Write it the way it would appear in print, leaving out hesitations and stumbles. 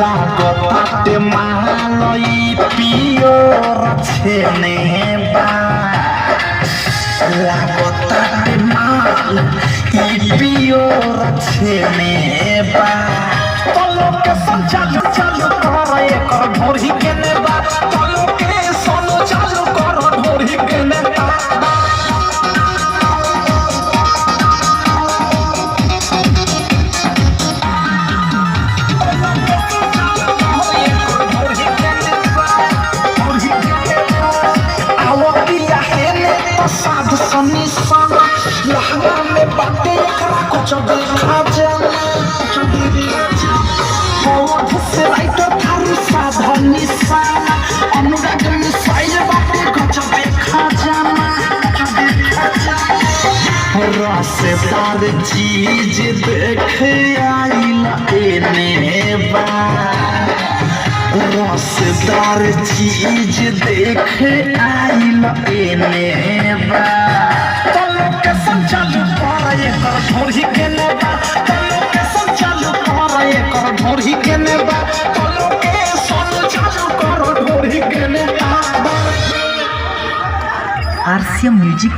লাগতাতে মালই pure ছেনে বা লাগতাতে মাল ই pure ছেনে বা তলকে চালু চালু কর এकर ঢোরি কেনে বা তলকে সলো চালু কর ঢোরি কেনে বা साध सनी साना लहंगा में बाटे एकरा कुछ देखा जाना होठ से राइट थारू साधा निशाना अनुराग मिसाइल बाटे कुछ देखा जाना रसदार चीज देख आइला एने बा रसदार चीज देख आइला एने बा तलके संचालू कर एकर ढोरी केने बा तलके संचालू कर एकर ढोरी केने बा तलके संचालू कर ढोरी केने बा आरसीएम म्यूजिक